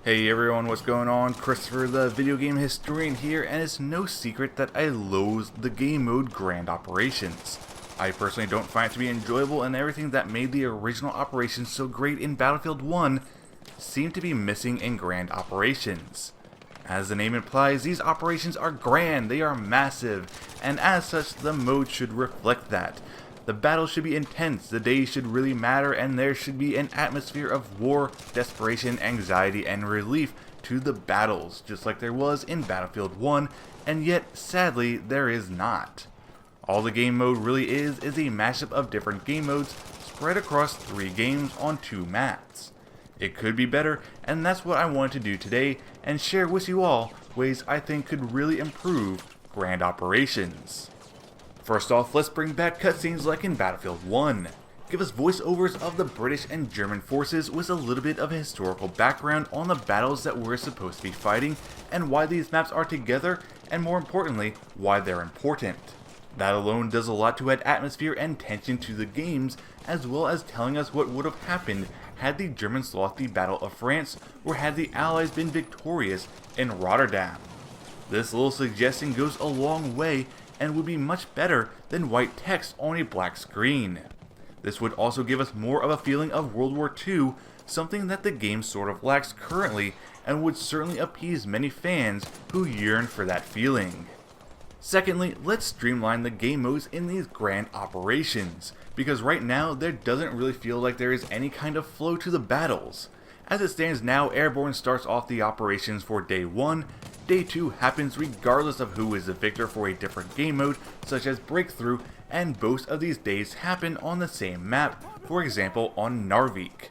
Hey everyone, what's going on? Christopher the video game historian here, and it's no secret that I loathe the game mode Grand Operations. I personally don't find it to be enjoyable, and everything that made the original Operations so great in Battlefield 1 seemed to be missing in Grand Operations. As the name implies, these operations are grand, they are massive, and as such the mode should reflect that. The battle should be intense, the days should really matter, and there should be an atmosphere of war, desperation, anxiety, and relief to the battles, just like there was in Battlefield 1, and yet, sadly, there is not. All the game mode really is a mashup of different game modes spread across 3 games on 2 maps. It could be better, and that's what I wanted to do today, and share with you all ways I think could really improve Grand Operations. First off, let's bring back cutscenes like in Battlefield 1. Give us voiceovers of the British and German forces with a little bit of a historical background on the battles that we're supposed to be fighting, and why these maps are together, and more importantly, why they're important. That alone does a lot to add atmosphere and tension to the games, as well as telling us what would have happened had the Germans lost the Battle of France, or had the Allies been victorious in Rotterdam. This little suggestion goes a long way, and would be much better than white text on a black screen. This would also give us more of a feeling of World War II, something that the game sort of lacks currently, and would certainly appease many fans who yearn for that feeling. Secondly, let's streamline the game modes in these Grand Operations, because right now there doesn't really feel like there is any kind of flow to the battles. As it stands now, Airborne starts off the operations for Day 1, Day 2 happens regardless of who is the victor for a different game mode, such as Breakthrough, and both of these days happen on the same map, for example on Narvik.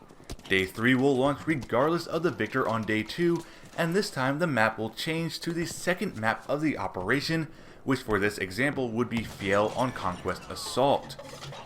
Day 3 will launch regardless of the victor on Day 2, and this time the map will change to the second map of the operation, which for this example would be Fiel on Conquest Assault.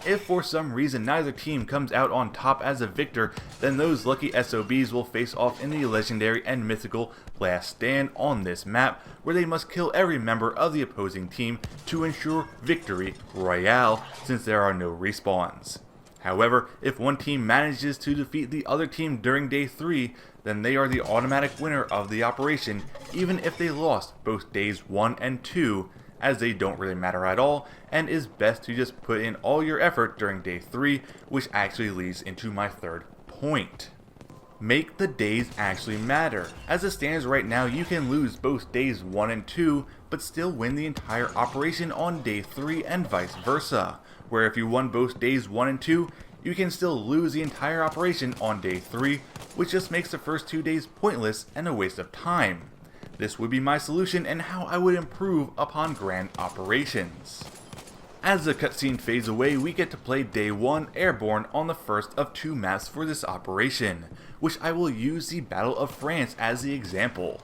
If for some reason neither team comes out on top as a victor, then those lucky SOBs will face off in the legendary and mythical Last Stand on this map, where they must kill every member of the opposing team to ensure victory royale, since there are no respawns. However, if one team manages to defeat the other team during Day 3, then they are the automatic winner of the operation, even if they lost both Days 1 and 2, as they don't really matter at all, and is best to just put in all your effort during Day 3, which actually leads into my third point. Make the days actually matter. As it stands right now, you can lose both Days 1 and 2, but still win the entire operation on Day 3 and vice versa, where if you won both Days 1 and 2, you can still lose the entire operation on Day 3, which just makes the first 2 days pointless and a waste of time. This would be my solution and how I would improve upon Grand Operations. As the cutscene fades away, we get to play Day 1 Airborne on the first of 2 maps for this operation, which I will use the Battle of France as the example.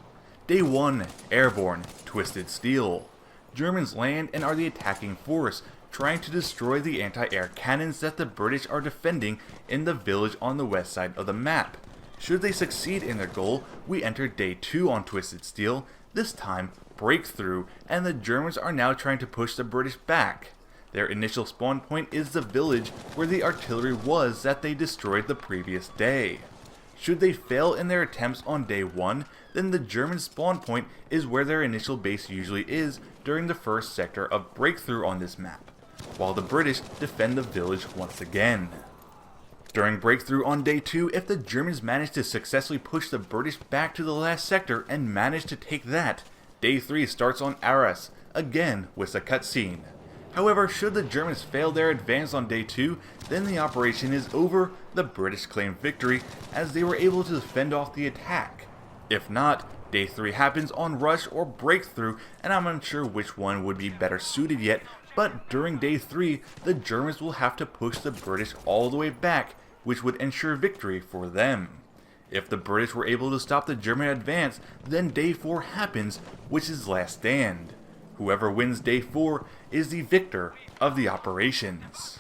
Day 1 Airborne, Twisted Steel. Germans land and are the attacking force, trying to destroy the anti-air cannons that the British are defending in the village on the west side of the map. Should they succeed in their goal, we enter Day 2 on Twisted Steel, this time Breakthrough, and the Germans are now trying to push the British back. Their initial spawn point is the village where the artillery was that they destroyed the previous day. Should they fail in their attempts on Day 1, then the German spawn point is where their initial base usually is during the first sector of Breakthrough on this map, while the British defend the village once again. During Breakthrough on Day 2, if the Germans manage to successfully push the British back to the last sector and manage to take that, Day 3 starts on Arras, again with a cutscene. However, should the Germans fail their advance on Day 2, then the operation is over, the British claim victory, as they were able to fend off the attack. If not, Day 3 happens on Rush or Breakthrough, and I'm unsure which one would be better suited yet, but during Day 3, the Germans will have to push the British all the way back, which would ensure victory for them. If the British were able to stop the German advance, then Day 4 happens, which is Last Stand. Whoever wins Day 4 is the victor of the operations.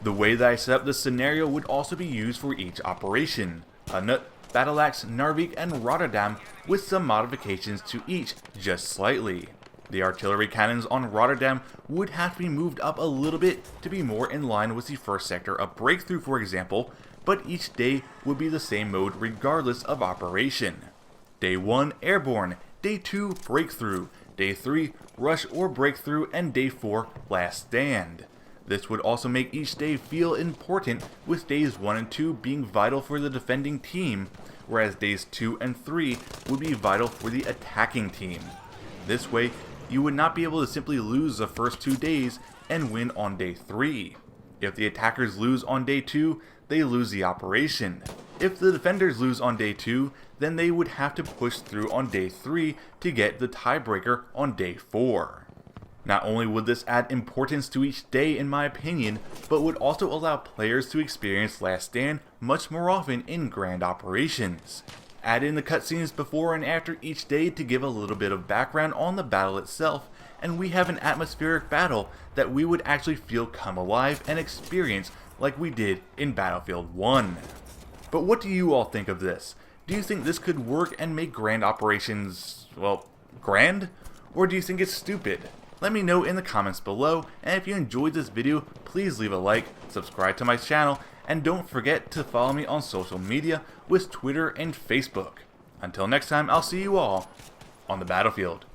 The way that I set up this scenario would also be used for each operation. Hanut, Battle Axe, Narvik, and Rotterdam, with some modifications to each, just slightly. The artillery cannons on Rotterdam would have to be moved up a little bit to be more in line with the first sector of Breakthrough, for example, but each day would be the same mode regardless of operation. Day 1, Airborne. Day 2, Breakthrough. Day 3, Rush or Breakthrough. And Day 4, Last Stand. This would also make each day feel important, with days 1 and 2 being vital for the defending team, whereas days 2 and 3 would be vital for the attacking team. This way, you would not be able to simply lose the first 2 days and win on day 3. If the attackers lose on day 2, they lose the operation. If the defenders lose on day 2, then they would have to push through on day 3 to get the tiebreaker on day 4. Not only would this add importance to each day in my opinion, but would also allow players to experience Last Stand much more often in grand operations. Add in the cutscenes before and after each day to give a little bit of background on the battle itself, and we have an atmospheric battle that we would actually feel come alive and experience like we did in Battlefield 1. But what do you all think of this? Do you think this could work and make grand operations, well, grand? Or do you think it's stupid? Let me know in the comments below, and if you enjoyed this video, please leave a like, subscribe to my channel, and don't forget to follow me on social media with Twitter and Facebook. Until next time, I'll see you all on the battlefield.